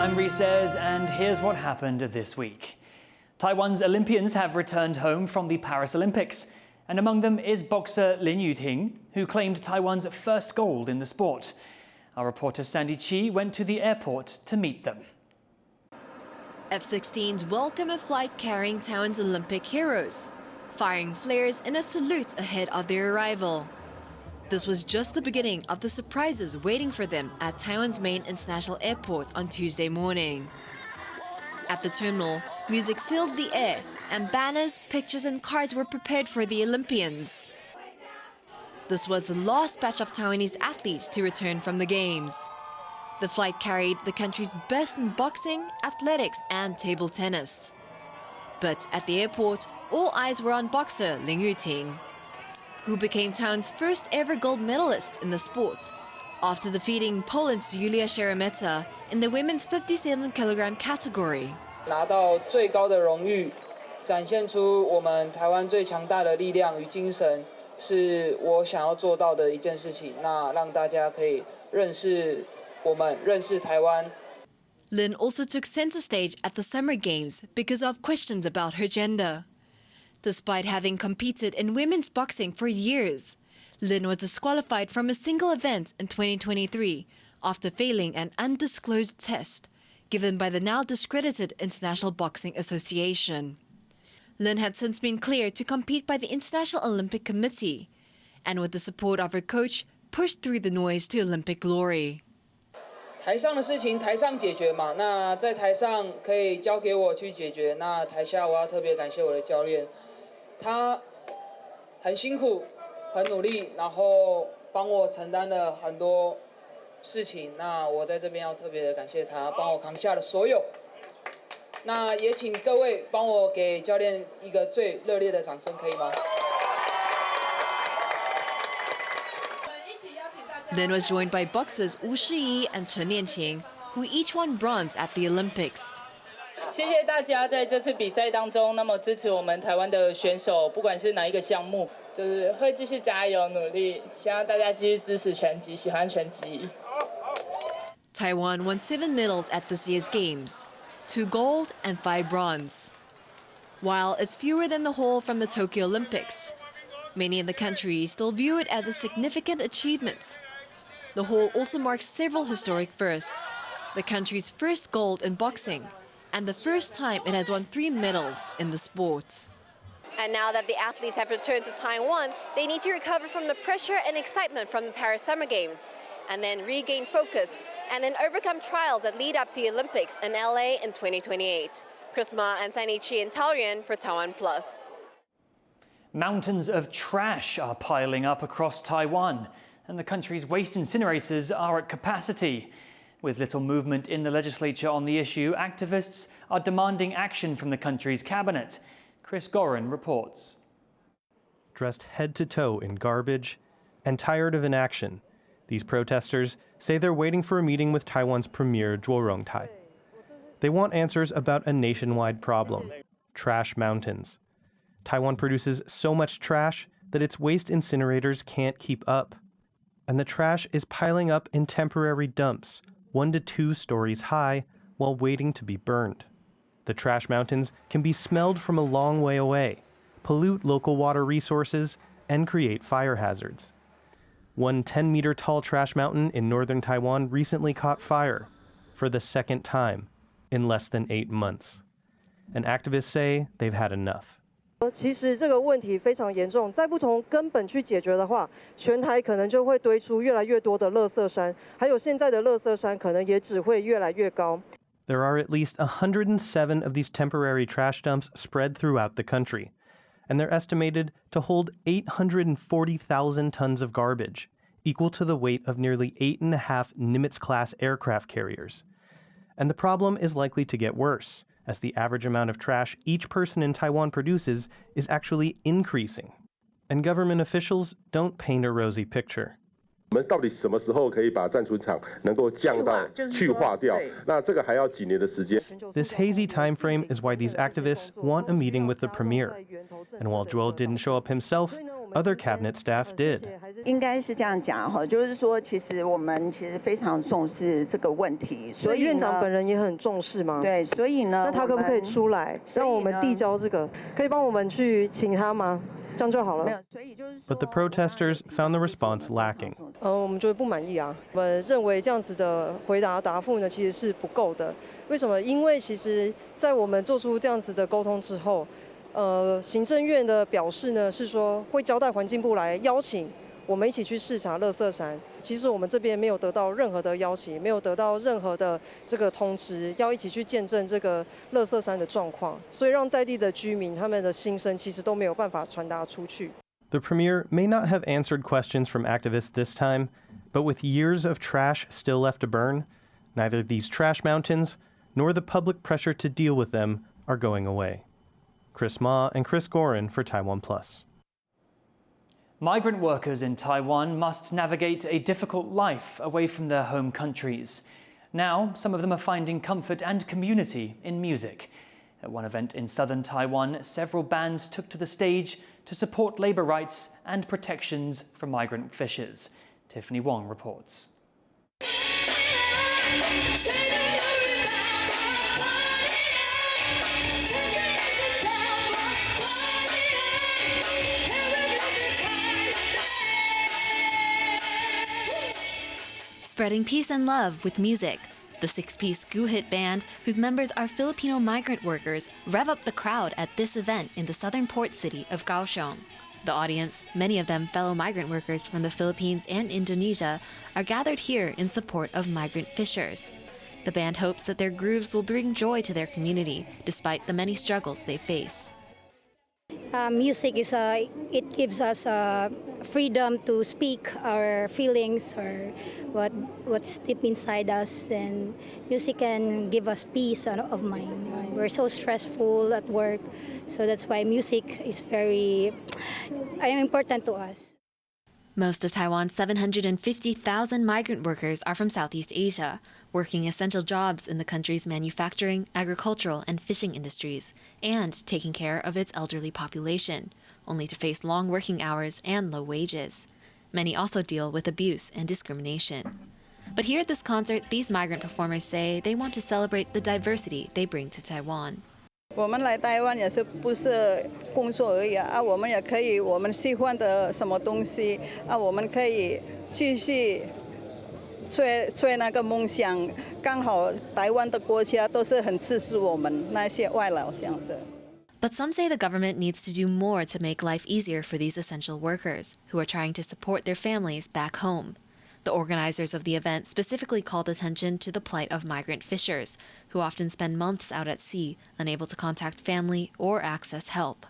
I'm Reece, and here's what happened this week. Taiwan's Olympians have returned home from the Paris Olympics, and among them is boxer Lin Yuting, who claimed Taiwan's first gold in the sport. Our reporter Sandy Chi went to the airport to meet them. F-16s welcome a flight carrying Taiwan's Olympic heroes, firing flares in a salute ahead of their arrival. This was just the beginning of the surprises waiting for them at Taiwan's main international airport on Tuesday morning. At the terminal, music filled the air, and banners, pictures and cards were prepared for the Olympians. This was the last batch of Taiwanese athletes to return from the Games. The flight carried the country's best in boxing, athletics and table tennis. But at the airport, all eyes were on boxer Lin Yuting, who became Taiwan's first ever gold medalist in the sport, after defeating Poland's Julia Szeremeta in the women's 57-kilogram category. 拿到最高的荣誉，展现出我们台湾最强大的力量与精神，是我想要做到的一件事情。那让大家可以认识我们，认识台湾。 Lin also took center stage at the Summer Games because of questions about her gender. Despite having competed in women's boxing for years, Lin was disqualified from a single event in 2023 after failing an undisclosed test given by the now discredited International Boxing Association. Lin had since been cleared to compete by the International Olympic Committee and, with the support of her coach, pushed through the noise to Olympic glory. 台上的事情台上解决嘛，那在台上可以交给我去解决。那台下我要特别感谢我的教练，他很辛苦，很努力，然后帮我承担了很多事情。那我在这边要特别的感谢他，帮我扛下了所有。那也请各位帮我给教练一个最热烈的掌声，可以吗？ Lin was joined by boxers Wu Shiyi and Chen Lianqing, who each won bronze at the Olympics. 谢谢大家在这次比赛当中，那么支持我们台湾的选手，不管是哪一个项目，就是会继续加油努力，希望大家继续支持拳击，喜欢拳击。Taiwan won 7 medals at this year's Games, 2 gold and 5 bronze. While it's fewer than the haul from the Tokyo Olympics, many in the country still view it as a significant achievement. The haul also marks several historic firsts: the country's first gold in boxing, and the first time it has won 3 medals in the sport. And now that the athletes have returned to Taiwan, they need to recover from the pressure and excitement from the Paris Summer Games, and then regain focus, and then overcome trials that lead up to the Olympics in LA in 2028. Chris Ma and Sandy Chi in Taoyuan for TaiwanPlus. Mountains of trash are piling up across Taiwan, and the country's waste incinerators are at capacity. With little movement in the legislature on the issue, activists are demanding action from the country's cabinet. Chris Gorin reports. Dressed head to toe in garbage and tired of inaction, these protesters say they're waiting for a meeting with Taiwan's premier Zhuo Rongtai. They want answers about a nationwide problem: trash mountains. Taiwan produces so much trash that its waste incinerators can't keep up. And the trash is piling up in temporary dumps, 1 to 2 stories high, while waiting to be burned. The trash mountains can be smelled from a long way away, pollute local water resources, and create fire hazards. One 10-meter tall trash mountain in northern Taiwan recently caught fire for the second time in less than 8 months. And activists say they've had enough. 其实这个问题非常严重，再不从根本去解决的话，全台可能就会堆出越来越多的垃圾山，还有现在的垃圾山可能也只会越来越高。There are at least 107 of these temporary trash dumps spread throughout the country, and they're estimated to hold 840,000 tons of garbage, equal to the weight of nearly 8.5 Nimitz-class aircraft carriers. And the problem is likely to get worse, as the average amount of trash each person in Taiwan produces is actually increasing. And government officials don't paint a rosy picture. 我们到底什么时候可以把暂存场能够降到去化掉？那这个还要几年的时间。This hazy time frame is why these activists want a meeting with the premier. And while Zhuo didn't show up himself, Other cabinet staff did. 应该是这样讲哈，就是说，其实我们非常重视这个问题，所以院长本人也很重视吗？对，所以呢，那他可不可以出来，让我们递交这个？可以帮我们去请他吗？这样就好了。But the protesters found the response lacking. 我们觉得不满意啊。我们认为这样子的答复呢，其实是不够的。为什么？因为其实，在我们做出这样子的沟通之后，行政院的表示呢是说会交代环境部来邀请我们一起去视察垃圾山。其实我们这边没有得到任何的邀请，没有得到任何的这个通知，要一起去见证这个垃圾山的状况，所以让在地的居民他们的心声其实都没有办法传达出去。The premier may not have answered questions from activists this time, but with years of trash still left to burn, neither these trash mountains nor the public pressure to deal with them are going away. Chris Ma and Chris Gorin for TaiwanPlus. Migrant workers in Taiwan must navigate a difficult life away from their home countries. Now, some of them are finding comfort and community in music. At one event in southern Taiwan, several bands took to the stage to support labour rights and protections for migrant fishers. Tiffany Wong reports. Spreading peace and love with music. The six-piece Guhit band, whose members are Filipino migrant workers, rev up the crowd at this event in the southern port city of Kaohsiung. The audience, many of them fellow migrant workers from the Philippines and Indonesia, are gathered here in support of migrant fishers. The band hopes that their grooves will bring joy to their community, despite the many struggles they face. Music is it gives us freedom to speak our feelings or what's deep inside us, and music can give us peace of mind. We're so stressful at work, so that's why music is very important to us. Most of Taiwan's 750,000 migrant workers are from Southeast Asia, working essential jobs in the country's manufacturing, agricultural, and fishing industries, and taking care of its elderly population, only to face long working hours and low wages. Many also deal with abuse and discrimination. But here at this concert, these migrant performers say they want to celebrate the diversity they bring to Taiwan. 我们来台湾也是不是工作而已啊，我们也可以我们喜欢的什么东西啊，我们可以继续追那个梦想。刚好台湾的国家都是很支持我们那些外劳这样子。But some say the government needs to do more to make life easier for these essential workers, who are trying to support their families back home. The organizers of the event specifically called attention to the plight of migrant fishers, who often spend months out at sea, unable to contact family or access help.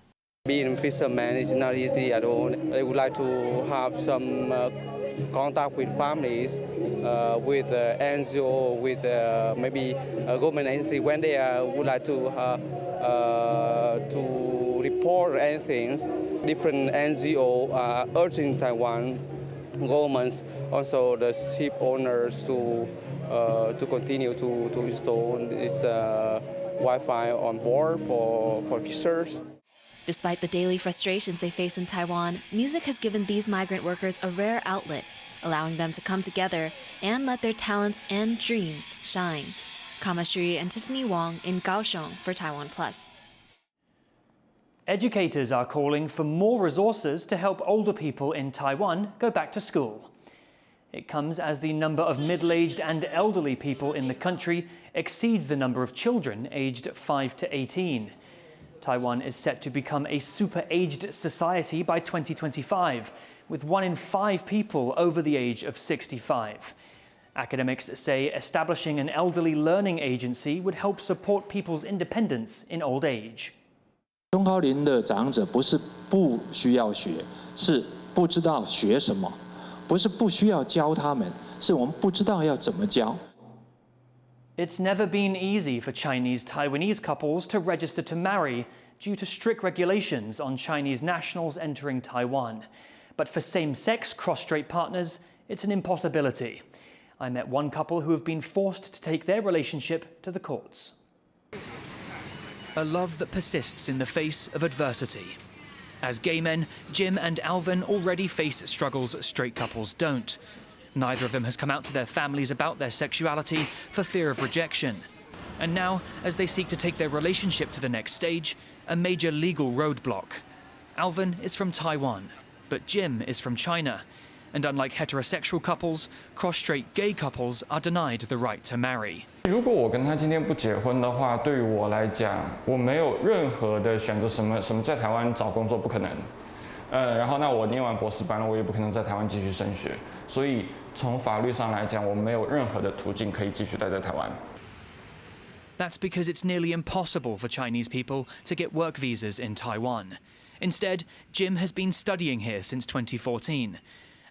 Being a fisherman is not easy at all. They would like to have some contact with families, with NGO, with maybe a government agency when they would like to report anything. Different NGO are urging Taiwan governments, also the ship owners, to continue to install this Wi-Fi on board for fishers. Despite the daily frustrations they face in Taiwan, music has given these migrant workers a rare outlet, allowing them to come together and let their talents and dreams shine. Kamashri and Tiffany Wong in Kaohsiung for TaiwanPlus. Educators are calling for more resources to help older people in Taiwan go back to school. It comes as the number of middle-aged and elderly people in the country exceeds the number of children aged 5 to 18. Taiwan is set to become a super-aged society by 2025, with 1 in 5 people over the age of 65. Academics say establishing an elderly learning agency would help support people's independence in old age. 中高龄的长者不是不需要学，是不知道学什么，不是不需要教他们，是我们不知道要怎么教。 It's never been easy for Chinese-Taiwanese couples to register to marry due to strict regulations on Chinese nationals entering Taiwan. But for same-sex cross-strait partners, it's an impossibility. I met one couple who have been forced to take their relationship to the courts. A love that persists in the face of adversity. As gay men, Jim and Alvin already face struggles straight couples don't. Neither of them has come out to their families about their sexuality for fear of rejection. And now, as they seek to take their relationship to the next stage, a major legal roadblock. Alvin is from Taiwan, but Jim is from China. And unlike heterosexual couples, cross-strait gay couples are denied the right to marry. 如果我跟他今天不结婚的话，对于我来讲，我没有任何的选择，什么在台湾找工作不可能。然后那我念完博士班了，我也不可能在台湾继续升学。所以从法律上来讲，我没有任何的途径可以继续待在台湾。 That's because it's nearly impossible for Chinese people to get work visas in Taiwan. Instead, Jim has been studying here since 2014.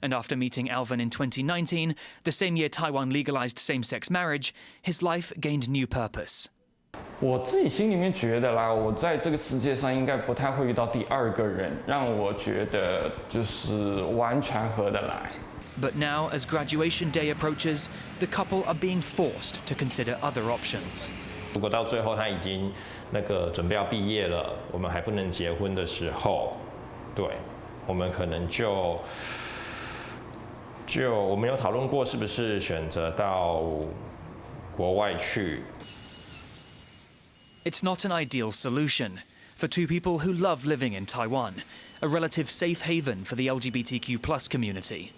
And after meeting Alvin in 2019, the same year Taiwan legalized same-sex marriage, his life gained new purpose. 我自己心里面觉得啦，我在这个世界上应该不太会遇到第二个人，让我觉得就是完全合得来。 But now, as graduation day approaches, the couple are being forced to consider other options. 如果到最后他已经准备要毕业了，我们还不能结婚的时候，对，我们可能就我们有讨论过是不是选择到国外去。It's not an ideal solution for two people who love living in Taiwan, a relative safe haven for the LGBTQ+ community.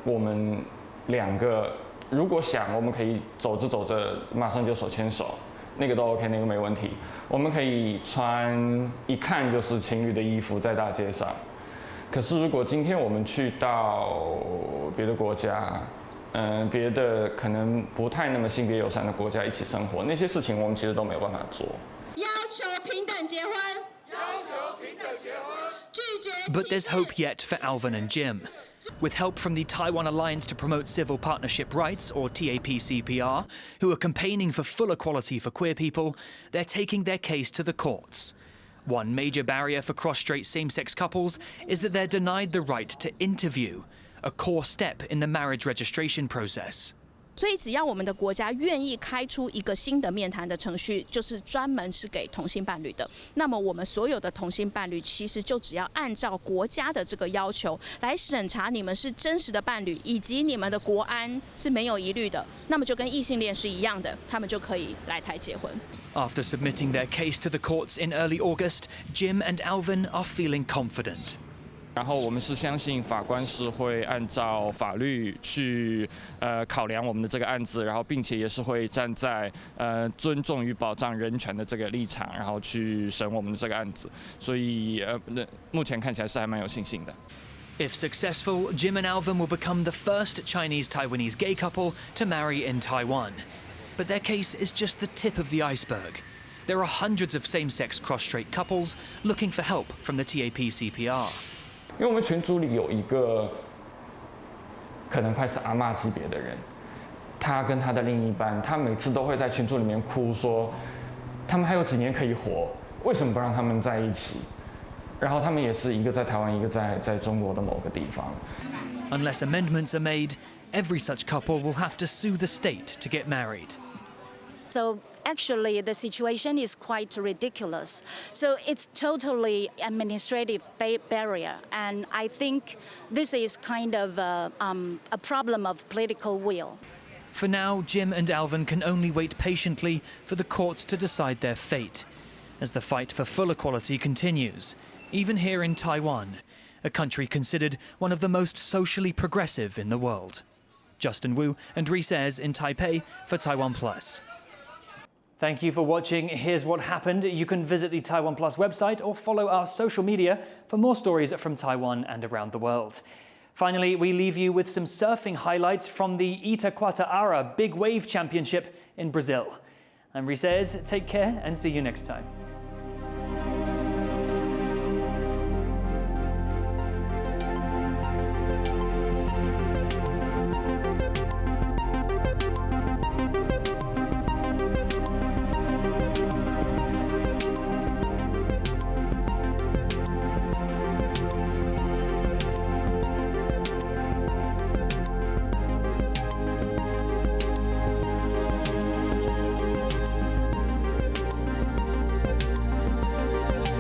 我们两个如果想，我们可以走着走着马上就手牵手。 那个都 OK， 那个没问题。我们可以穿一看就是情侣的衣服在大街上。可是如果今天我们去到别的国家，别的可能不太那么性别友善的国家一起生活，那些事情我们其实都没有办法做。要求平等结婚，要求平等结婚，拒绝。But there's hope yet for Alvin and Jim. With help from the Taiwan Alliance to Promote Civil Partnership Rights, or TAPCPR, who are campaigning for full equality for queer people, they're taking their case to the courts. One major barrier for cross-strait same-sex couples is that they're denied the right to interview, a core step in the marriage registration process. 所以，只要我们的国家愿意开出一个新的面谈的程序，就是专门是给同性伴侣的，那么我们所有的同性伴侣其实就只要按照国家的这个要求来审查你们是真实的伴侣，以及你们的国安是没有疑虑的，那么就跟异性恋是一样的，他们就可以来台结婚。After submitting their case to the courts in early August, Jim and Alvin are feeling confident. 然后我们是相信法官是会按照法律去考量我们的这个案子，然后并且也是会站在尊重与保障人权的这个立场，然后去审我们的这个案子。所以目前看起来是还蛮有信心的。If successful, Jim and Alvin will become the first Chinese-Taiwanese gay couple to marry in Taiwan. But their case is just the tip of the iceberg. There are hundreds of same-sex cross-strait couples looking for help from the TAPCPR. 因为我们群组里有一个可能快是阿嬷级别的人，他跟他的另一半，他每次都会在群组里面哭说，他们还有几年可以活，为什么不让他们在一起？然后他们也是一个在台湾，一个在中国的某个地方。Unless amendments are made, every such couple will have to sue the state to get married. So actually, the situation is quite ridiculous. So it's totally administrative barrier, and I think this is kind of a problem of political will. For now, Jim and Alvin can only wait patiently for the courts to decide their fate, as the fight for full equality continues, even here in Taiwan, a country considered one of the most socially progressive in the world. Justin Wu and Reece in Taipei for TaiwanPlus. Thank you for watching Here's What Happened. You can visit the TaiwanPlus website or follow our social media for more stories from Taiwan and around the world. Finally, we leave you with some surfing highlights from the Itaquataara Big Wave Championship in Brazil. I'm Reece. Take care and see you next time.